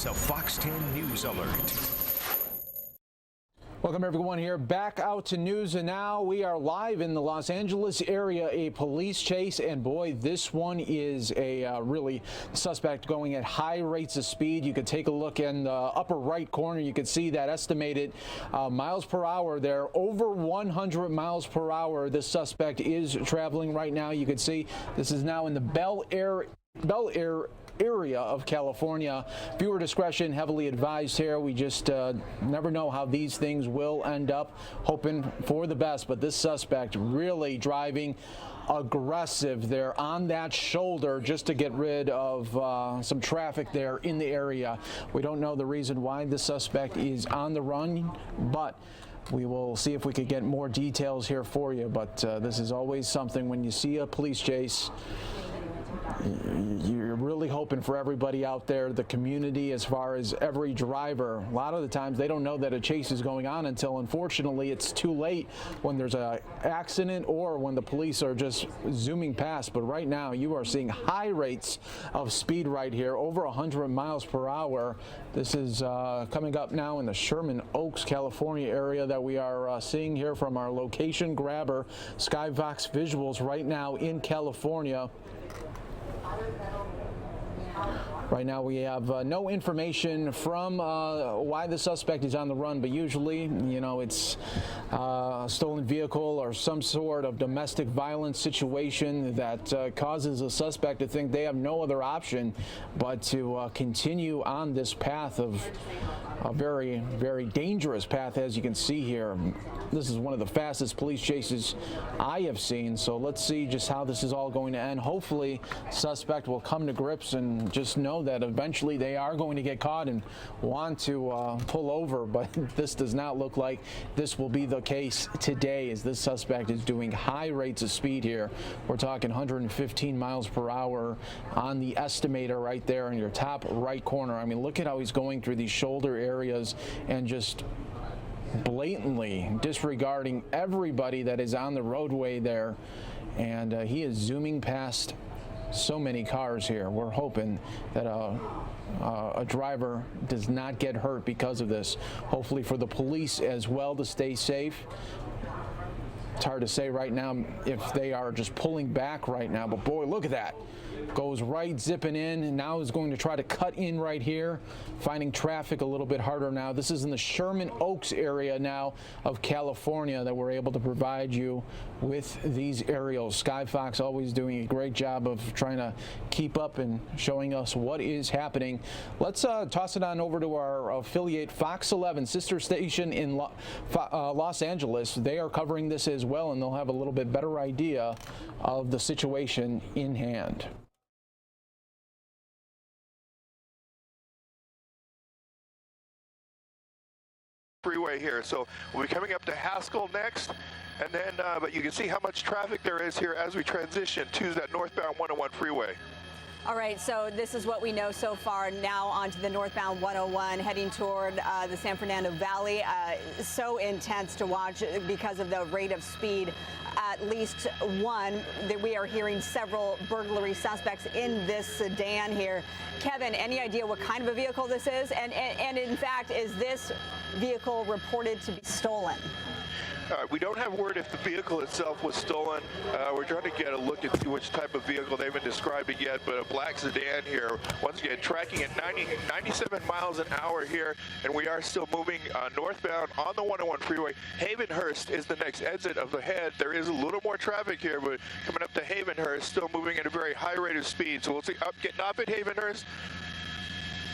is a Fox 10 News Alert. Welcome everyone here back out to News and Now. We are live in the Los Angeles area, a police chase, and boy, this one is a really suspect going at high rates of speed. You could take a look in the upper right corner. You can see that estimated miles per hour there, over 100 miles per hour. This suspect is traveling right now. You can see this is now in the Bel Air area of California. Viewer discretion heavily advised here. We just never know how these things will end up. Hoping for the best, but this suspect really driving aggressive there on that shoulder just to get rid of some traffic there in the area. We don't know the reason why the suspect is on the run, but we will see if we could get more details here for you. But this is always something when you see a police chase. You're really hoping for everybody out there, the community, as far as every driver. A lot of the times they don't know that a chase is going on until, unfortunately, it's too late when there's an accident or when the police are just zooming past. But right now you are seeing high rates of speed right here, over 100 miles per hour. This is coming up now in the Sherman Oaks, California area that we are seeing here from our location grabber, Skyfox Visuals right now in California. Right now we have no information from why the suspect is on the run, but usually, you know, it's a stolen vehicle or some sort of domestic violence situation that causes a suspect to think they have no other option but to continue on this path of a very, very dangerous path, as you can see here. This is one of the fastest police chases I have seen, so let's see just how this is all going to end. Hopefully, suspect will come to grips and just know that eventually they are going to get caught and want to pull over, but this does not look like this will be the case today, as this suspect is doing high rates of speed here. We're talking 115 miles per hour on the estimator right there in your top right corner. I mean, look at how he's going through these shoulder areas and just blatantly disregarding everybody that is on the roadway there, and he is zooming past so many cars here. We're hoping that a driver does not get hurt because of this. Hopefully for the police as well to stay safe. It's hard to say right now if they are just pulling back right now, but boy, look at that. Goes right zipping in, and now is going to try to cut in right here, finding traffic a little bit harder now. This is in the Sherman Oaks area now of California that we're able to provide you with these aerials. Skyfox always doing a great job of trying to keep up and showing us what is happening. Let's toss it on over to our affiliate Fox 11, sister station in Los Angeles. They are covering this as well, and they'll have a little bit better idea of the situation in hand. Freeway here, so we'll be coming up to Haskell next, and then but you can see how much traffic there is here as we transition to that northbound 101 freeway. All right, so this is what we know so far. Now onto the northbound 101, heading toward the San Fernando Valley. So intense to watch because of the rate of speed. At least one, that we are hearing several burglary suspects in this sedan here. Kevin, any idea what kind of a vehicle this is? And in fact, is this vehicle reported to be stolen? We don't have word if the vehicle itself was stolen. We're trying to get a look at which type of vehicle. They haven't described it yet, but a black sedan here. Once again, tracking at 97 miles an hour here, and we are still moving northbound on the 101 freeway. Havenhurst is the next exit of the head. There is a little more traffic here, but coming up to Havenhurst, still moving at a very high rate of speed. So we'll see, getting off at Havenhurst.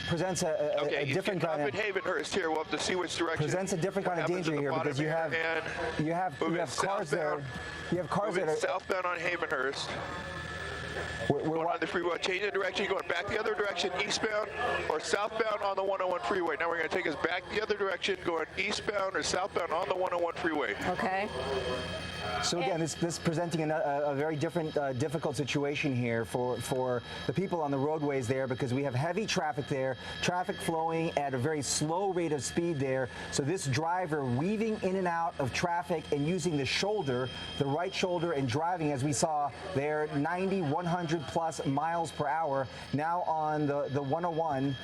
Presents a different kind of Havenhurst here. We'll have to see which direction. Presents a different kind of danger here because you have cars there. You have cars that are southbound on Havenhurst. We're going on the freeway, changing the direction, going back the other direction, eastbound or southbound on the 101 freeway. Now we're going to take us back the other direction, going eastbound or southbound on the 101 freeway. Okay. So again, this presenting a very different, difficult situation here for the people on the roadways there, because we have heavy traffic there, traffic flowing at a very slow rate of speed there. So this driver weaving in and out of traffic and using the shoulder, the right shoulder, and driving, as we saw there, 90, 100 plus miles per hour. Now on the 101.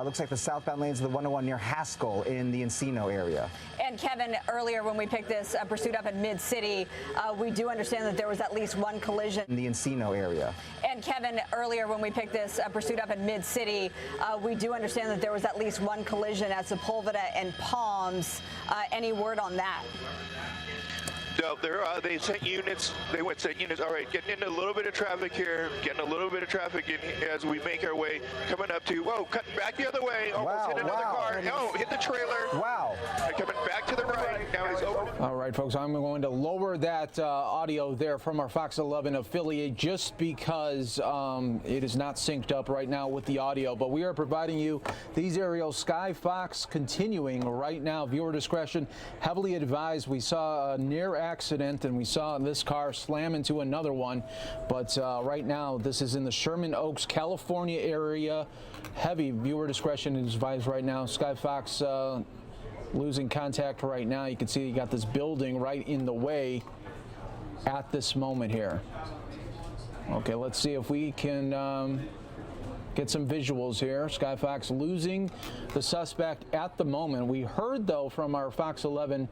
Looks like the southbound lanes of the 101 near Haskell in the Encino area. And Kevin, earlier when we picked this pursuit up in Mid-City, we do understand that there was at least one collision. In the Encino area. And Kevin, earlier when we picked this pursuit up in Mid-City, we do understand that there was at least one collision at Sepulveda and Palms. Any word on that? No, they sent units. They sent units. All right, getting into a little bit of traffic here. Getting a little bit of traffic in as we make our way. Coming up to, whoa, cutting back the other way. Almost hit another car. Oh, hit the trailer. Wow. Coming back to the right. Now he's over. All right, folks, I'm going to lower that audio there from our Fox 11 affiliate just because it is not synced up right now with the audio. But we are providing you these aerials. Sky Fox continuing right now. Viewer discretion heavily advised. We saw a near accident and we saw this car slam into another one, but right now this is in the Sherman Oaks, California area. Heavy viewer discretion is advised right now. Sky Fox losing contact right now. You can see you got this building right in the way at this moment here. Okay, let's see if we can get some visuals here. Sky Fox losing the suspect at the moment. We heard though from our Fox 11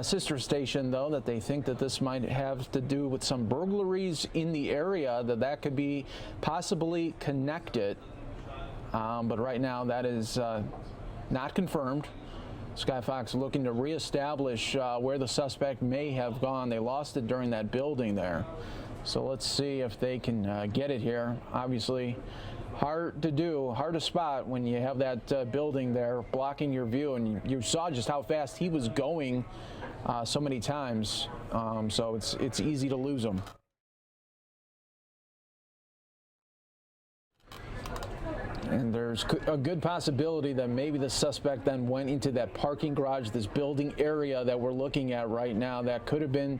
sister station, though, that they think that this might have to do with some burglaries in the area, that could be possibly connected. But right now that is not confirmed. Sky Fox looking to reestablish where the suspect may have gone. They lost it during that building there. So let's see if they can get it here. Obviously, hard to do, hard to spot when you have that building there blocking your view, and you saw just how fast he was going so many times. So it's easy to lose him. And there's a good possibility that maybe the suspect then went into that parking garage, this building area that we're looking at right now. That could have been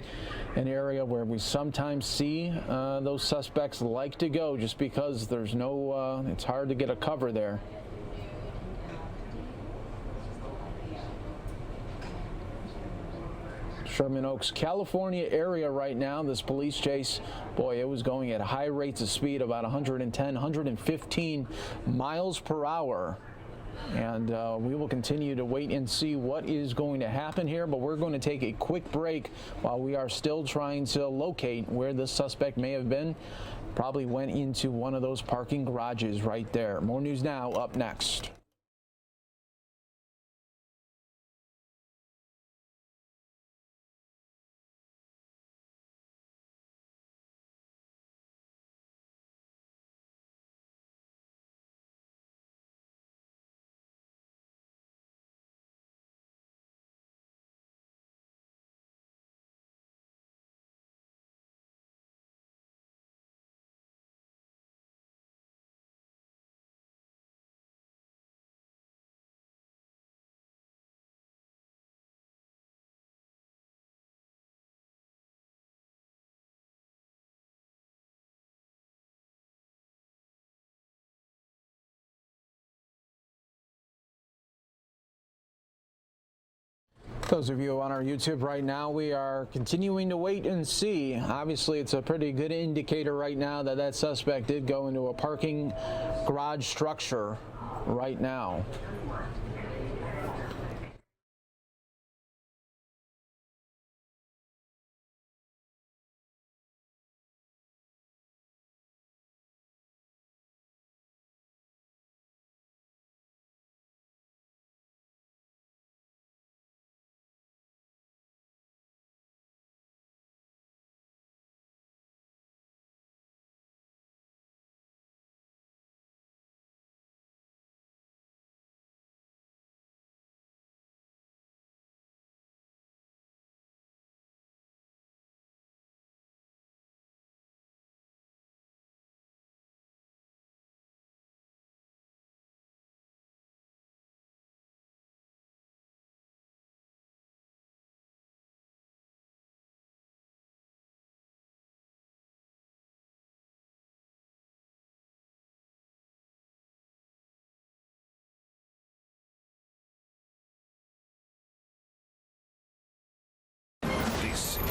an area where we sometimes see those suspects like to go, just because there's no, it's hard to get a cover there. Sherman Oaks, California area right now. This police chase, boy, it was going at high rates of speed, about 110, 115 miles per hour. And we will continue to wait and see what is going to happen here, but we're going to take a quick break while we are still trying to locate where this suspect may have been. Probably went into one of those parking garages right there. More news now up next. Those of you on our YouTube right now, we are continuing to wait and see. Obviously, it's a pretty good indicator right now that that suspect did go into a parking garage structure right now.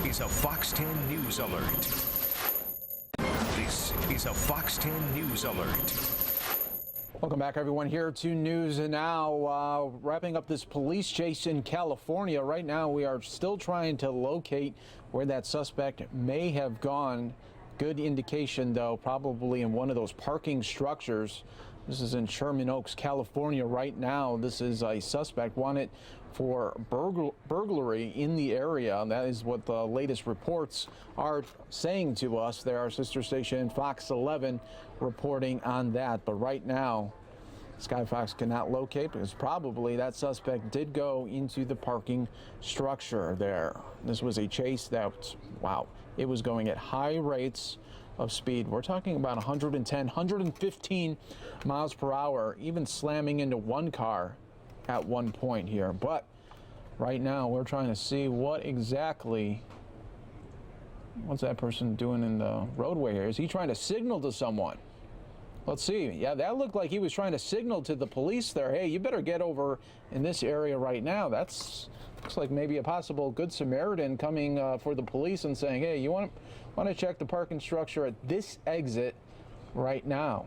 is a Fox 10 News Alert. This is a Fox 10 News Alert. Welcome back, everyone, here to News Now. Wrapping up this police chase in California. Right now, we are still trying to locate where that suspect may have gone. Good indication, though, probably in one of those parking structures. This is in Sherman Oaks, California right now. This is a suspect wanted for burglary in the area. That is what the latest reports are saying to us. There, our sister station Fox 11 reporting on that. But right now, Sky Fox cannot locate because probably that suspect did go into the parking structure there. This was a chase that, wow, it was going at high rates of speed. We're talking about 110, 115 miles per hour, even slamming into one car at one point here. But right now we're trying to see what's that person doing in the roadway here. Is he trying to signal to someone? Let's see. Yeah, that looked like he was trying to signal to the police there. Hey, you better get over in this area right now. Looks like maybe a possible Good Samaritan coming for the police and saying, hey, you want to check the parking structure at this exit right now.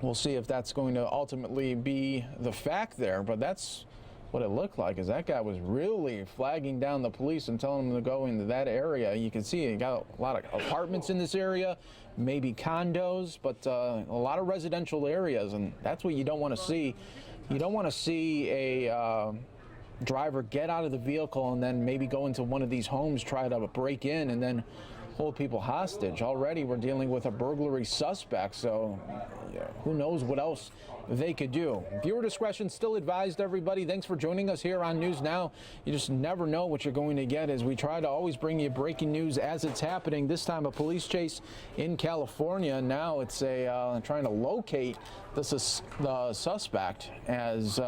We'll see if that's going to ultimately be the fact there, but that's what it looked like, is that guy was really flagging down the police and telling them to go into that area. You can see you got a lot of apartments in this area, maybe condos, but a lot of residential areas, and that's what you don't want to see. You don't want to see a driver get out of the vehicle and then maybe go into one of these homes, try to break in, and then hold people hostage. Already we're dealing with a burglary suspect, so yeah, who knows what else they could do. Viewer discretion still advised, everybody. Thanks for joining us here on News Now. You just never know what you're going to get as we try to always bring you breaking news as it's happening. This time a police chase in California. Now it's a trying to locate the suspect, as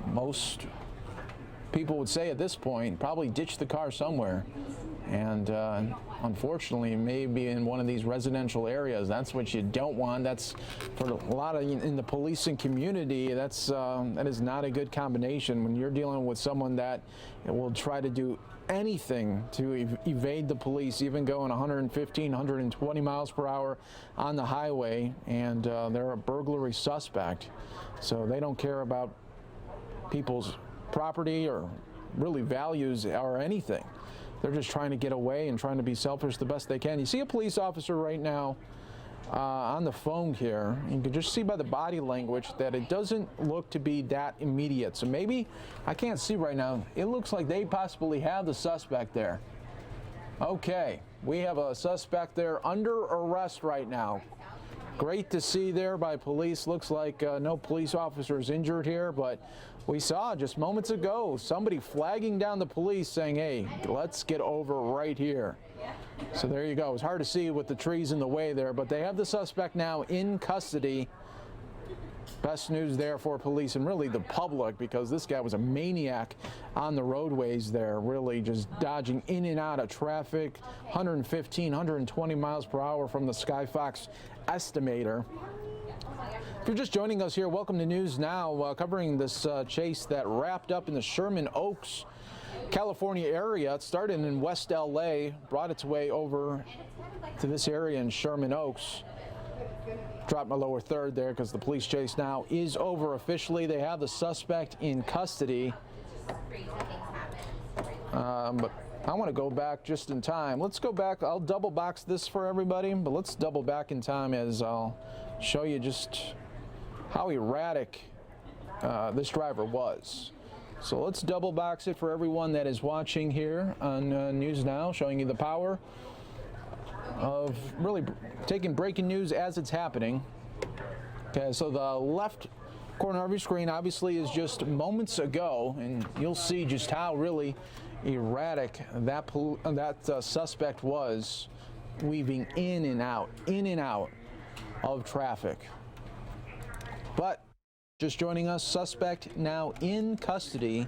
most people would say at this point, probably ditch the car somewhere. And unfortunately, maybe in one of these residential areas. That's what you don't want. That's for a lot of in the policing community. That is not a good combination when you're dealing with someone that will try to do anything to evade the police, even going 115, 120 miles per hour on the highway, and they're a burglary suspect. So they don't care about people's property or really values or anything. They're just trying to get away and trying to be selfish the best they can. You see a police officer right now on the phone here. You can just see by the body language that it doesn't look to be that immediate. So maybe, I can't see right now, it looks like they possibly have the suspect there. Okay, we have a suspect there under arrest right now. Great to see there by police. Looks like no police officers injured here, but we saw just moments ago somebody flagging down the police saying, hey, let's get over right here. So there you go. It's hard to see with the trees in the way there, but they have the suspect now in custody. Best news there for police and really the public, because this guy was a maniac on the roadways there, really just dodging in and out of traffic, 115, 120 miles per hour from the Sky Fox estimator. If you're just joining us here, welcome to News Now, covering this chase that wrapped up in the Sherman Oaks, California area. It started in West LA, brought its way over to this area in Sherman Oaks. Dropped my lower third there because the police chase now is over officially. They have the suspect in custody. But I want to go back just in time. Let's go back. I'll double box this for everybody, but let's double back in time as I'll show you just how erratic this driver was. So let's double box it for everyone that is watching here on News Now, showing you the power of really taking breaking news as it's happening. Okay, so the left corner of your screen obviously is just moments ago, and you'll see just how really erratic that suspect was, weaving in and out of traffic. But just joining us, suspect now in custody.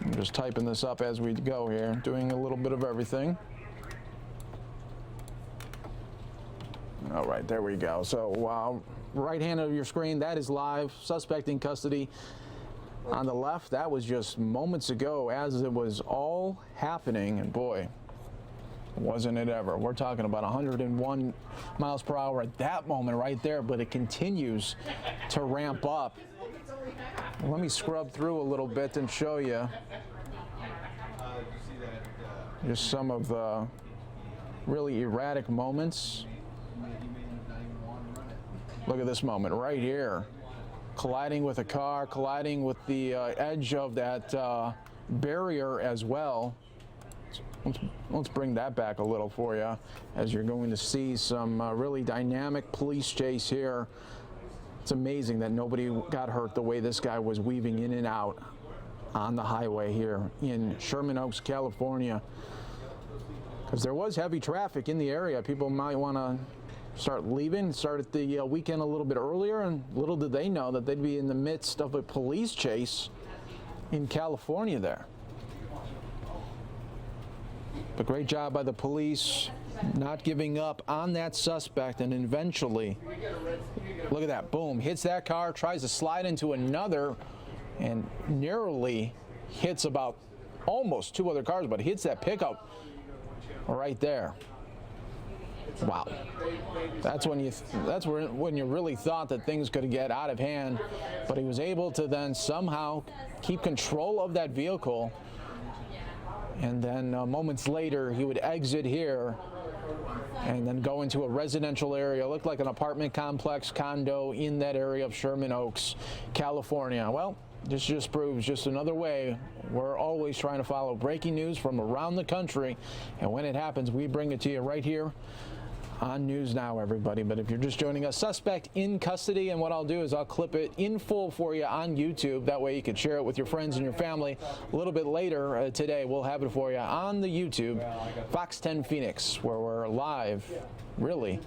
I'm just typing this up as we go here, doing a little bit of everything. All right, there we go. So right hand of your screen, that is live. Suspect in custody. on the left. That was just moments ago as it was all happening, and boy, wasn't it ever. We're talking about 101 miles per hour at that moment right there, but it continues to ramp up. Let me scrub through a little bit and show you just some of the really erratic moments. Look at this moment right here. Colliding with a car, colliding with the edge of that barrier as well. Let's bring that back a little for you, as you're going to see some really dynamic police chase here. It's amazing that nobody got hurt the way this guy was weaving in and out on the highway here in Sherman Oaks, California. Because there was heavy traffic in the area. People might want to start leaving, start at the weekend a little bit earlier, and little did they know that they'd be in the midst of a police chase in California there. But great job by the police not giving up on that suspect, and eventually, look at that, boom, hits that car, tries to slide into another, and narrowly hits about almost two other cars, but hits that pickup right there. Wow, that's when you really thought that things could get out of hand, but he was able to then somehow keep control of that vehicle, and then moments later he would exit here and then go into a residential area. It looked like an apartment complex, condo in that area of Sherman Oaks, California. Well, this just proves just another way we're always trying to follow breaking news from around the country, and when it happens, we bring it to you right here on News Now, everybody. But if you're just joining us, suspect in custody, and what I'll do is I'll clip it in full for you on YouTube. That way you can share it with your friends and your family. A little bit later today, we'll have it for you on the YouTube, Fox 10 Phoenix, where we're live, really,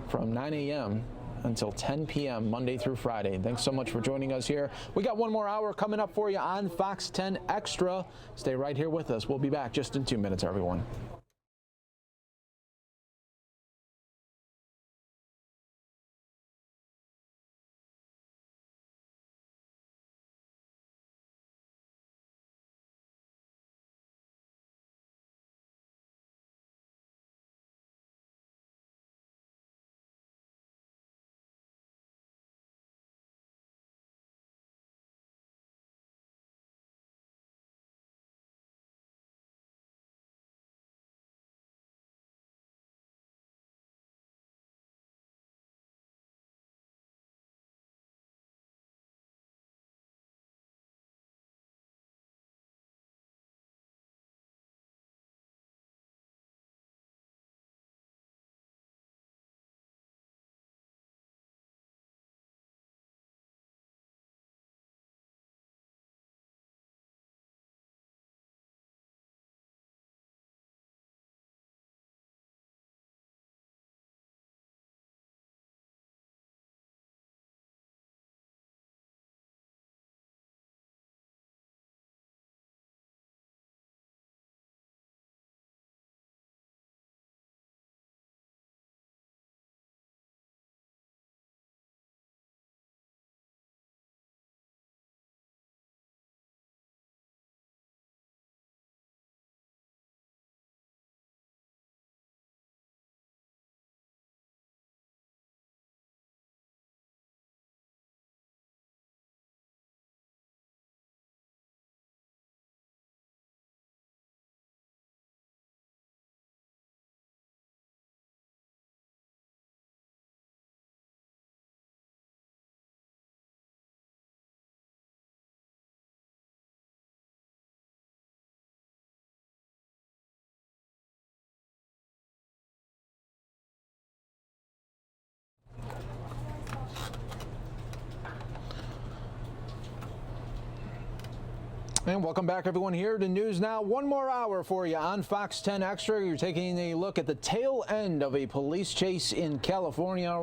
from 9 a.m. until 10 p.m. Monday through Friday. Thanks so much for joining us here. We got one more hour coming up for you on Fox 10 Extra. Stay right here with us. We'll be back just in 2 minutes, everyone. And welcome back, everyone, here to News Now. One more hour for you on Fox 10 Extra. You're taking a look at the tail end of a police chase in California.